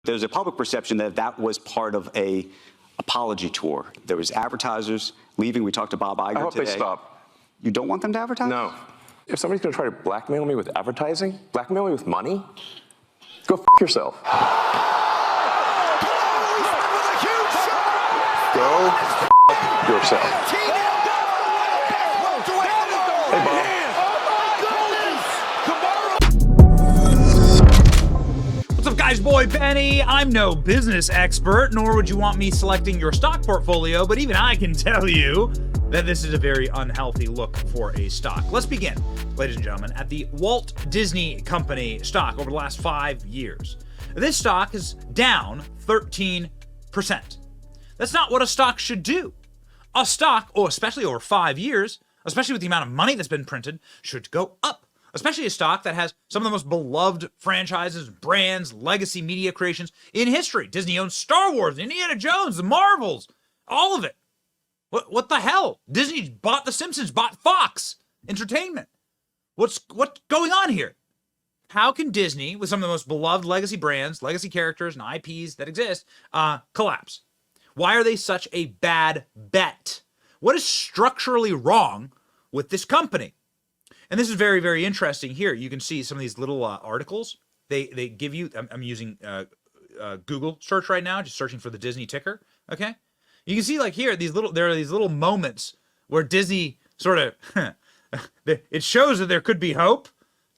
There's a public perception that that was part of a apology tour. There was advertisers leaving. We talked to Bob Iger today. I hope they stop. You don't want them to advertise? No. If somebody's going to try to blackmail me with advertising, blackmail me with money, go f yourself. Go f yourself. Hey, Bob. What's up, guys? Boy Benny. I'm no business expert, nor would you want me selecting your stock portfolio, but even I can tell you that this is a very unhealthy look for a stock. Let's begin, ladies and gentlemen, at the Walt Disney Company stock over the last 5 years. This stock is down 13%. That's not what a stock should do. A stock, especially over 5 years, especially with the amount of money that's been printed, should go up. Especially a stock that has some of the most beloved franchises, brands, legacy media creations in history. Disney owns Star Wars, Indiana Jones, the Marvels, all of it. What the hell? Disney bought The Simpsons, bought Fox Entertainment. What's going on here? How can Disney, with some of the most beloved legacy brands, legacy characters, and IPs that exist, collapse? Why are they such a bad bet? What is structurally wrong with this company? And this is very, very interesting here. You can see some of these little articles. They give you, I'm using Google search right now, just searching for the Disney ticker, okay? You can see like here, there are these little moments where Disney sort of, it shows that there could be hope.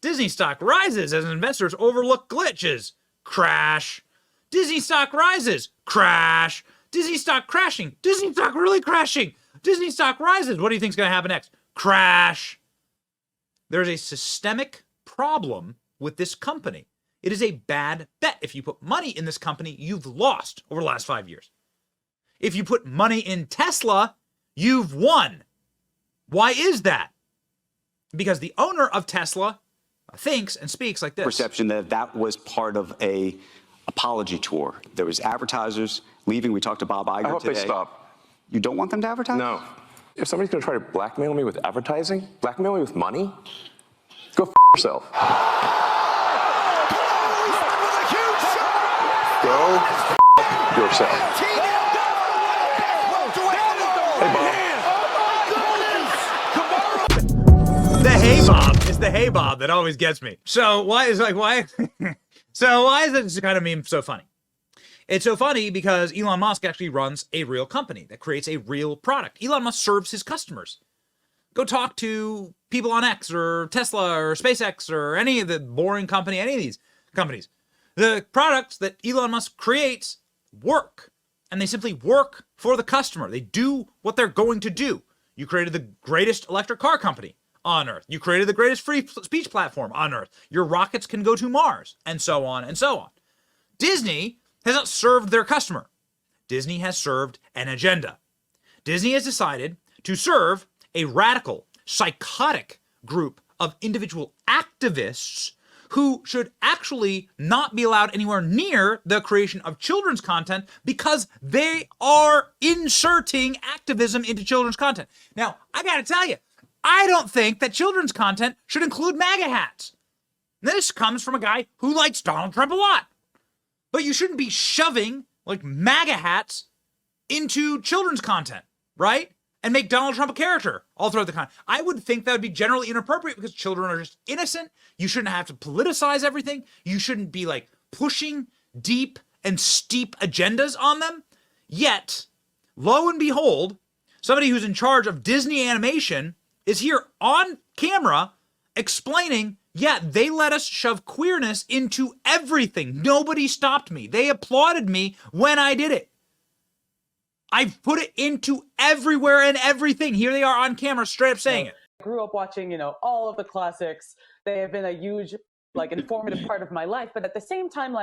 Disney stock rises as investors overlook glitches. Crash. Disney stock rises. Crash. Disney stock crashing. Disney stock really crashing. Disney stock rises. What do you think is going to happen next? Crash. There's a systemic problem with this company. It is a bad bet. If you put money in this company, you've lost over the last 5 years. If you put money in Tesla, you've won. Why is that? Because the owner of Tesla thinks and speaks like this. Perception that that was part of a apology tour. There was advertisers leaving. We talked to Bob Iger today. I hope they stop. You don't want them to advertise? No. If somebody's going to try to blackmail me with advertising, blackmail me with money, go f yourself. Go f yourself. Hey, Bob. The hey Bob is the hey Bob that always gets me. So why is this kind of meme so funny? It's so funny because Elon Musk actually runs a real company that creates a real product. Elon Musk serves his customers. Go talk to people on X or Tesla or SpaceX or any of the boring company, any of these companies. The products that Elon Musk creates work, and they simply work for the customer. They do what they're going to do. You created the greatest electric car company on Earth. You created the greatest free speech platform on Earth. Your rockets can go to Mars, and so on and so on. Disney has not served their customer. Disney has served an agenda. Disney has decided to serve a radical, psychotic group of individual activists who should actually not be allowed anywhere near the creation of children's content because they are inserting activism into children's content. Now, I gotta tell you, I don't think that children's content should include MAGA hats. This comes from a guy who likes Donald Trump a lot. But you shouldn't be shoving like MAGA hats into children's content, right? And make Donald Trump a character all throughout the content. I would think that would be generally inappropriate because children are just innocent. You shouldn't have to politicize everything. You shouldn't be like pushing deep and steep agendas on them. Yet, lo and behold, somebody who's in charge of Disney animation is here on camera explaining, yeah, they let us shove queerness into everything. Nobody stopped me. They applauded me when I did it. I've put it into everywhere and everything. Here they are on camera, straight up saying it. I grew up watching, all of the classics. They have been a huge, informative part of my life. But at the same time,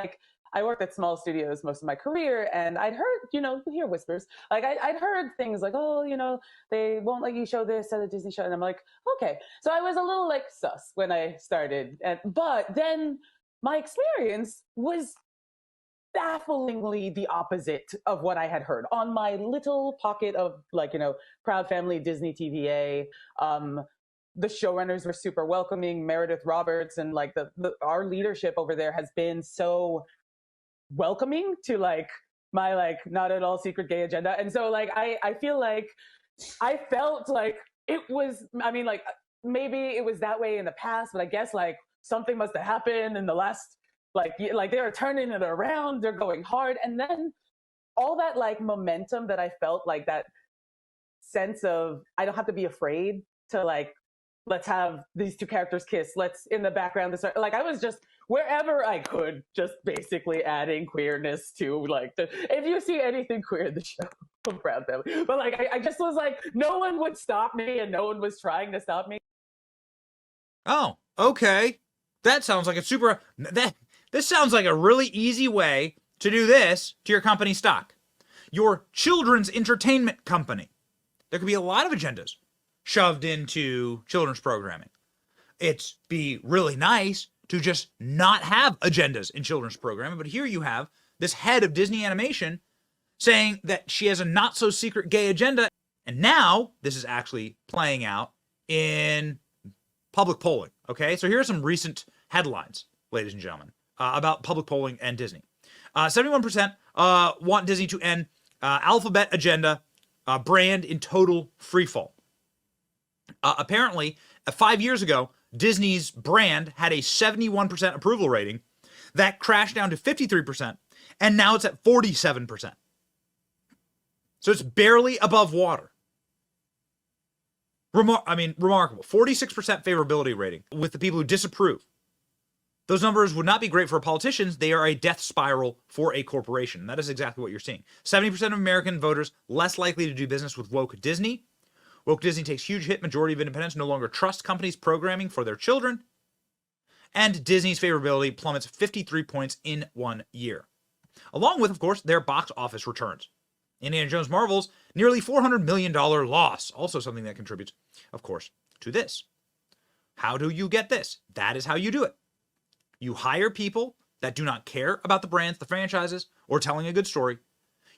I worked at small studios most of my career, and I'd heard, you hear whispers. I'd heard things like, they won't let you show this at a Disney show. And I'm like, okay. So I was a little sus when I started. But then my experience was bafflingly the opposite of what I had heard on my little pocket of Proud Family Disney TVA. The showrunners were super welcoming. Meredith Roberts and our leadership over there has been so welcoming to like my like not at all secret gay agenda. And so like I feel like I felt like it was, I mean, like maybe it was that way in the past, but I guess like something must have happened in the last like they're turning it around, they're going hard. And then all that like momentum that I felt, like that sense of I don't have to be afraid to like, let's have these two characters kiss, let's in the background this, like I was just wherever I could just basically adding queerness to like if you see anything queer in the show, I'm proud family, but like I just was like no one would stop me and no one was trying to stop me. Oh, okay. That sounds like a super this sounds like a really easy way to do this to your company stock. Your children's entertainment company. There could be a lot of agendas shoved into children's programming. It'd be really nice to just not have agendas in children's programming, but here you have this head of Disney Animation saying that she has a not so secret gay agenda, and now this is actually playing out in public polling. Okay, so here are some recent headlines, ladies and gentlemen, about public polling and Disney. 71% want Disney to end alphabet agenda brand in total freefall. Apparently, 5 years ago, Disney's brand had a 71% approval rating that crashed down to 53%, and now it's at 47%. So it's barely above water. Remarkable. 46% favorability rating with the people who disapprove. Those numbers would not be great for politicians. They are a death spiral for a corporation. And that is exactly what you're seeing. 70% of American voters less likely to do business with woke Disney. Woke Disney takes huge hit. Majority of independents no longer trust companies programming for their children. And Disney's favorability plummets 53 points in 1 year. Along with, of course, their box office returns. Indiana Jones Marvel's nearly $400 million loss. Also something that contributes, of course, to this. How do you get this? That is how you do it. You hire people that do not care about the brands, the franchises, or telling a good story.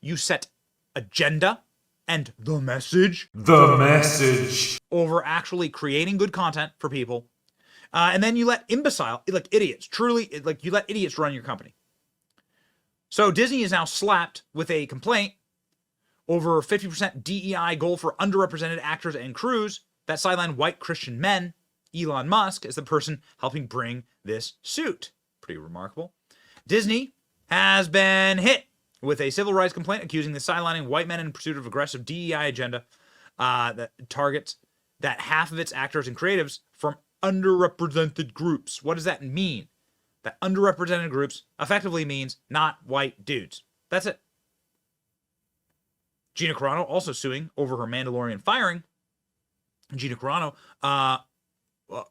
You set agenda and the message. The message. Over actually creating good content for people. And then you let idiots, you let idiots run your company. So Disney is now slapped with a complaint over 50% DEI goal for underrepresented actors and crews that sideline white Christian men. Elon Musk is the person helping bring this suit. Pretty remarkable. Disney has been hit with a civil rights complaint accusing the sidelining white men in pursuit of aggressive DEI agenda that targets that half of its actors and creatives from underrepresented groups. What does that mean? That underrepresented groups effectively means not white dudes. That's it. Gina Carano also suing over her Mandalorian firing. Gina Carano,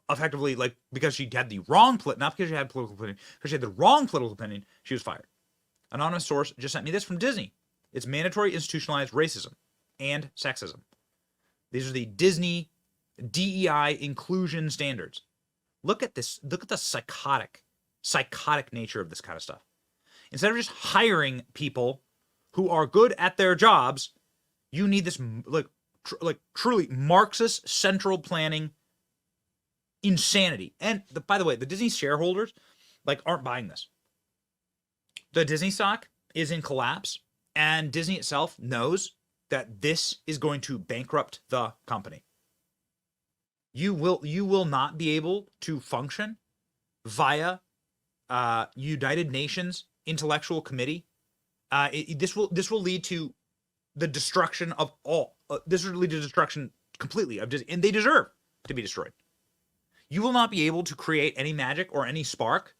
effectively, because she had the wrong, not because she had political opinion, because she had the wrong political opinion, she was fired. Anonymous source just sent me this from Disney. It's mandatory institutionalized racism and sexism. These are the Disney DEI inclusion standards. Look at this. Look at the psychotic nature of this kind of stuff. Instead of just hiring people who are good at their jobs, you need this truly Marxist central planning insanity. And by the way, the Disney shareholders aren't buying this. The Disney stock is in collapse, and Disney itself knows that this is going to bankrupt the company. You will not be able to function via United Nations Intellectual Committee. This will lead to the destruction of all. This will lead to destruction completely of Disney, and they deserve to be destroyed. You will not be able to create any magic or any spark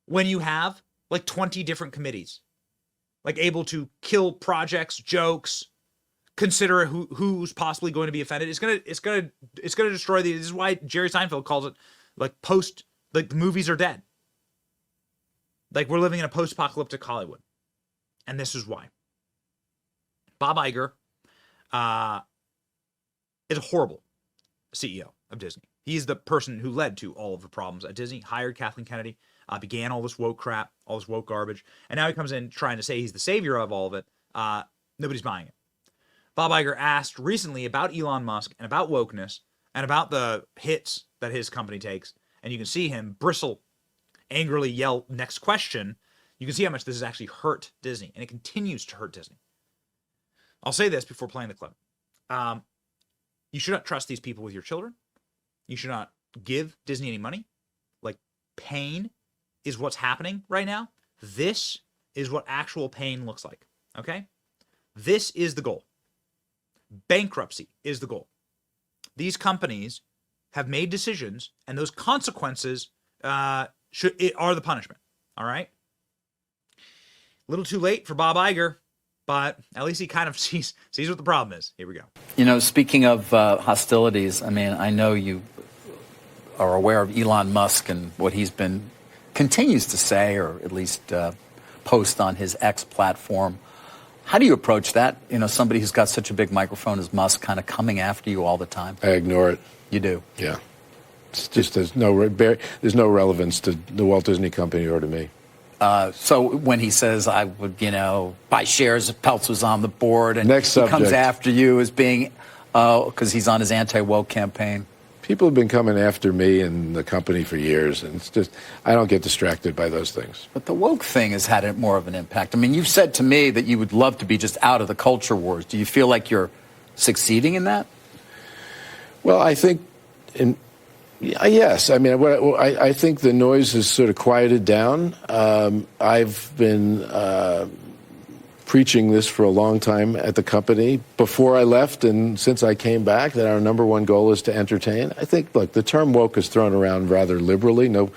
when you have 20 different committees, able to kill projects, jokes, consider who's possibly going to be offended. It's gonna destroy this is why Jerry Seinfeld calls it the movies are dead. We're living in a post-apocalyptic Hollywood. And this is why. Bob Iger is a horrible CEO of Disney. He's the person who led to all of the problems at Disney, hired Kathleen Kennedy, began all this woke crap, all this woke garbage, and now he comes in trying to say he's the savior of all of it. Nobody's buying it. Bob Iger asked recently about Elon Musk and about wokeness and about the hits that his company takes, and you can see him bristle, angrily yell, next question, You can see how much this has actually hurt Disney, and it continues to hurt Disney. I'll say this before playing the clip. You should not trust these people with your children. You should not give Disney any money. Like, pain is what's happening right now. This is what actual pain looks like, okay? This is the goal. Bankruptcy is the goal. These companies have made decisions, and those consequences are the punishment, all right? A little too late for Bob Iger, but at least he kind of sees what the problem is. Here we go. You know, speaking of hostilities, I mean, I know you are aware of Elon Musk and what he's continues to say, or at least post on his X platform. How do you approach that? You know, somebody who's got such a big microphone as Musk kind of coming after you all the time. I ignore it. You do? Yeah. It's just there's no relevance to the Walt Disney Company or to me. So when he says I would, buy shares if Peltz was on the board, and Next he subject. comes after you as being, because he's on his anti-woke campaign. People have been coming after me and the company for years, and it's just, I don't get distracted by those things. But the woke thing has had more of an impact. I mean, you've said to me that you would love to be just out of the culture wars. Do you feel like you're succeeding in that? Well, I think, yes. I mean, I think the noise has sort of quieted down. I've been preaching this for a long time at the company before I left and since I came back, that our number one goal is to entertain. I think, look, the term woke is thrown around rather liberally, no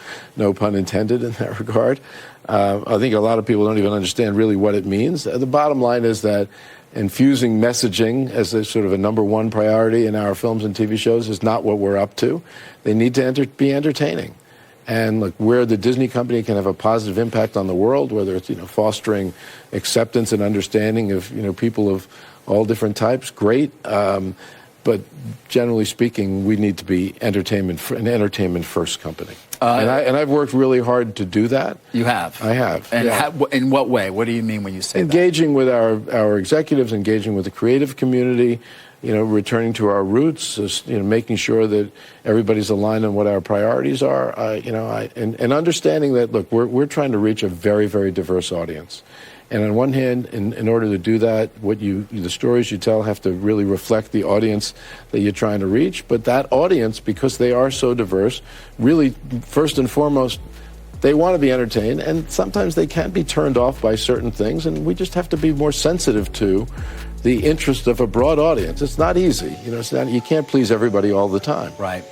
pun intended in that regard. I think a lot of people don't even understand really what it means. The bottom line is that infusing messaging as a sort of a number one priority in our films and TV shows is not what we're up to. They need to be entertaining. And look, where the Disney company can have a positive impact on the world, whether it's fostering acceptance and understanding of people of all different types, great. But generally speaking, we need to be an entertainment first company. And I've worked really hard to do that. You have? I have. And yeah. In what way? What do you mean when you say engaging with our executives, engaging with the creative community, returning to our roots, making sure that everybody's aligned on what our priorities are, and understanding that, look, we're trying to reach a very, very diverse audience. And on one hand, in order to do that, the stories you tell have to really reflect the audience that you're trying to reach. But that audience, because they are so diverse, really, first and foremost, they want to be entertained, and sometimes they can be turned off by certain things, and we just have to be more sensitive to the interest of a broad audience. It's not easy. You can't please everybody all the time. Right.